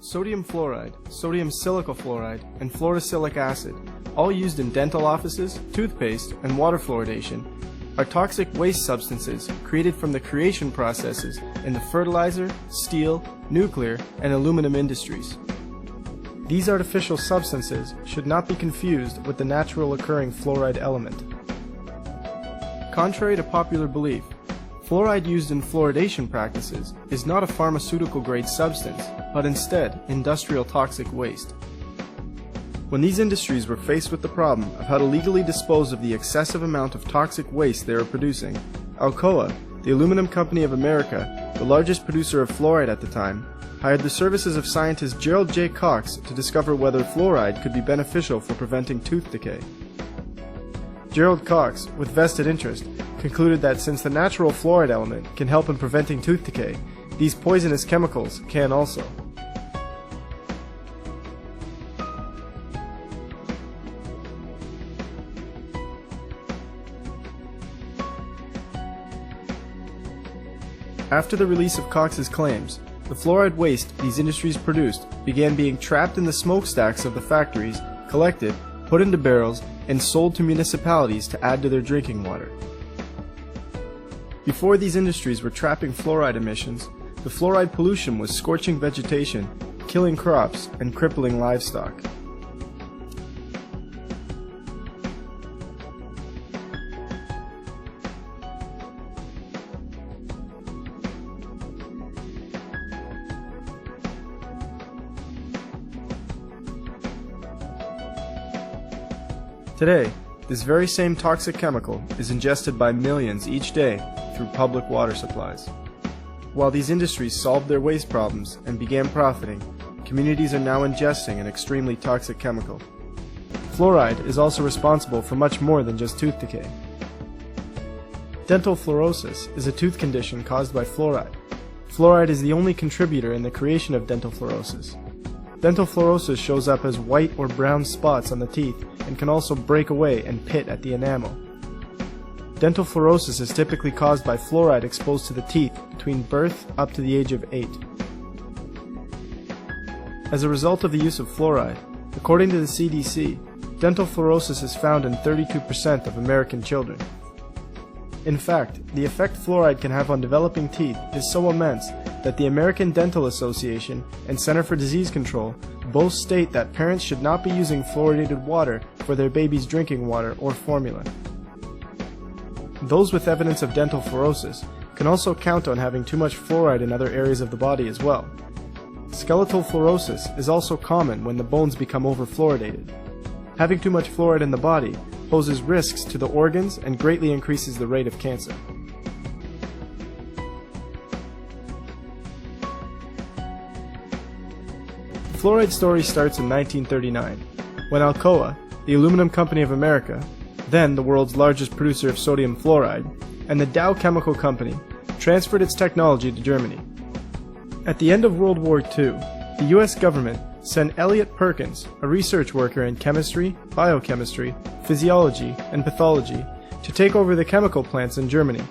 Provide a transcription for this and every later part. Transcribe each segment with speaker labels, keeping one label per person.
Speaker 1: Sodium fluoride, sodium silicate fluoride, and fluorosilicic acid, all used in dental offices, toothpaste, and water fluoridation, are toxic waste substances created from the creation processes in the fertilizer, steel, nuclear, and aluminum industries. These artificial substances should not be confused with the natural occurring fluoride element. Contrary to popular belief, fluoride used in fluoridation practices is not a pharmaceutical-grade substance, but instead industrial toxic waste. When these industries were faced with the problem of how to legally dispose of the excessive amount of toxic waste they were producing, Alcoa, the Aluminum Company of America, the largest producer of fluoride at the time, hired the services of scientist Gerald J. Cox to discover whether fluoride could be beneficial for preventing tooth decay. Gerald Cox, with vested interest, concluded that since the natural fluoride element can help in preventing tooth decay, these poisonous chemicals can also. After the release of Cox's claims, the fluoride waste these industries produced began being trapped in the smokestacks of the factories, collected, put into barrels, and sold to municipalities to add to their drinking water. Before these industries were trapping fluoride emissions, the fluoride pollution was scorching vegetation, killing crops, and crippling livestock. Today, this very same toxic chemical is ingested by millions each day through public water supplies. While these industries solved their waste problems and began profiting, communities are now ingesting an extremely toxic chemical. Fluoride is also responsible for much more than just tooth decay. Dental fluorosis is a tooth condition caused by fluoride. Fluoride is the only contributor in the creation of dental fluorosis. Dental fluorosis shows up as white or brown spots on the teeth and can also break away and pit at the enamel. Dental fluorosis is typically caused by fluoride exposed to the teeth between birth up to the age of 8. As a result of the use of fluoride, according to the CDC, dental fluorosis is found in 32% of American children. In fact, the effect fluoride can have on developing teeth is so immense that the American Dental Association and Center for Disease Control both state that parents should not be using fluoridated water for their baby's drinking water or formula. Those with evidence of dental fluorosis can also count on having too much fluoride in other areas of the body as well. Skeletal fluorosis is also common when the bones become overfluoridated. Having too much fluoride in the body poses risks to the organs and greatly increases the rate of cancer. The fluoride story starts in 1939, when Alcoa, the Aluminum Company of America, then the world's largest producer of sodium fluoride, and the Dow Chemical Company transferred its technology to Germany. At the end of World War II, the US government sent Elliot Perkins, a research worker in chemistry, biochemistry, physiology, and pathology, to take over the chemical plants in Germany.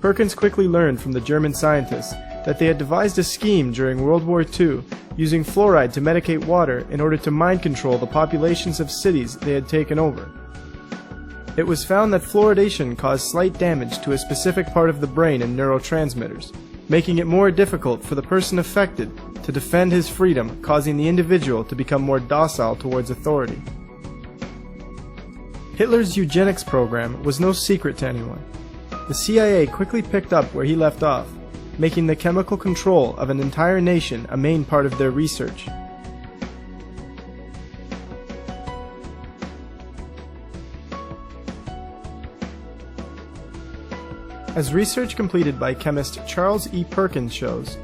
Speaker 1: Perkins quickly learned from the German scientists that they had devised a scheme during World War II using fluoride to medicate water in order to mind control the populations of cities they had taken over. It was found that fluoridation caused slight damage to a specific part of the brain and neurotransmitters, making it more difficult for the person affected to defend his freedom, causing the individual to become more docile towards authority. Hitler's eugenics program was no secret to anyone. The CIA quickly picked up where he left off, making the chemical control of an entire nation a main part of their research. As research completed by chemist Charles E. Perkins shows,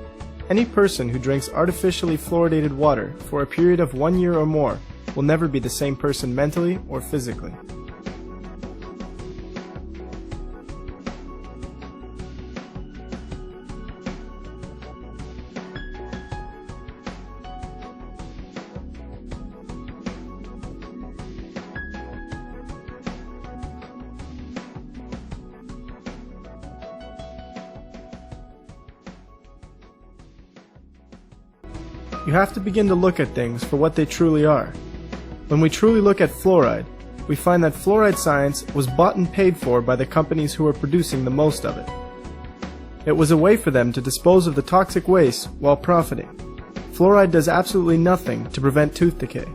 Speaker 1: any person who drinks artificially fluoridated water for a period of 1 year or more will never be the same person mentally or physically. you have to begin to look at things for what they truly are. When we truly look at fluoride, we find that fluoride science was bought and paid for by the companies who were producing the most of it. It was a way for them to dispose of the toxic waste while profiting. Fluoride does absolutely nothing to prevent tooth decay.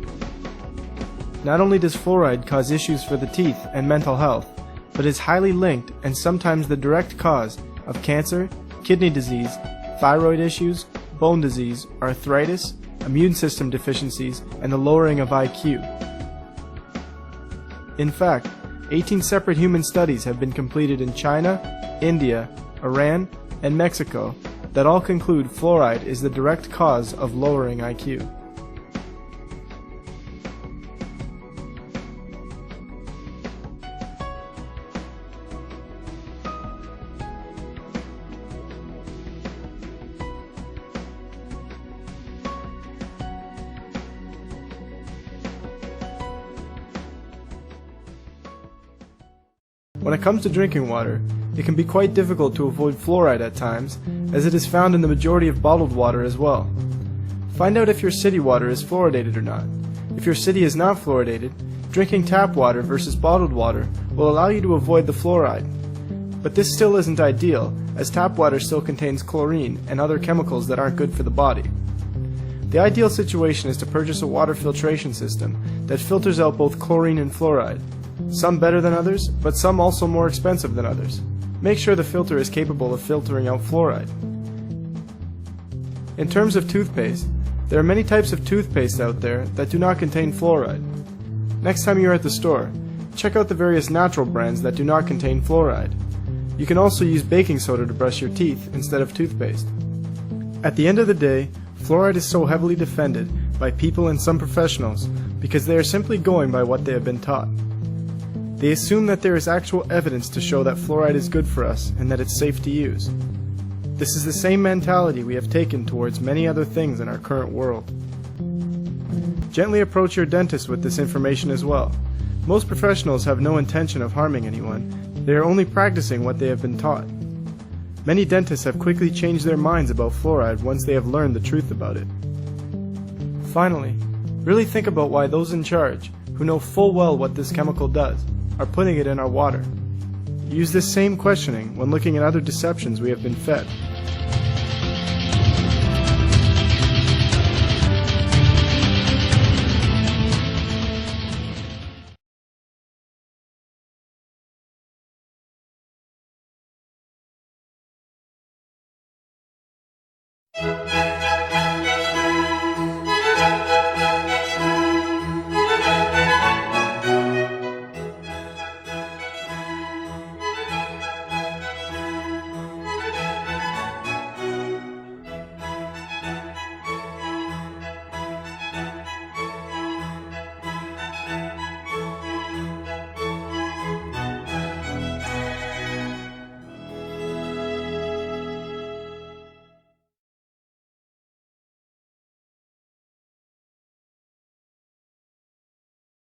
Speaker 1: Not only does fluoride cause issues for the teeth and mental health, but is highly linked and sometimes the direct cause of cancer, kidney disease, thyroid issues, bone disease, arthritis, immune system deficiencies, and the lowering of IQ. In fact, 18 separate human studies have been completed in China, India, Iran, and Mexico that all conclude fluoride is the direct cause of lowering IQ. When it comes to drinking water, it can be quite difficult to avoid fluoride at times, as it is found in the majority of bottled water as well. Find out if your city water is fluoridated or not. If your city is not fluoridated, drinking tap water versus bottled water will allow you to avoid the fluoride. But this still isn't ideal, as tap water still contains chlorine and other chemicals that aren't good for the body. The ideal situation is to purchase a water filtration system that filters out both chlorine and fluoride. Some better than others, but some also more expensive than others. Make sure the filter is capable of filtering out fluoride. In terms of toothpaste, there are many types of toothpaste out there that do not contain fluoride. Next time you are at the store, check out the various natural brands that do not contain fluoride. You can also use baking soda to brush your teeth instead of toothpaste. At the end of the day, fluoride is so heavily defended by people and some professionals because they are simply going by what they have been taught. They assume that there is actual evidence to show that fluoride is good for us and that it's safe to use. This is the same mentality we have taken towards many other things in our current world. Gently approach your dentist with this information as well. Most professionals have no intention of harming anyone. They are only practicing what they have been taught. Many dentists have quickly changed their minds about fluoride once they have learned the truth about it. Finally, really think about why those in charge, who know full well what this chemical does, are putting it in our water. Use this same questioning when looking at other deceptions we have been fed.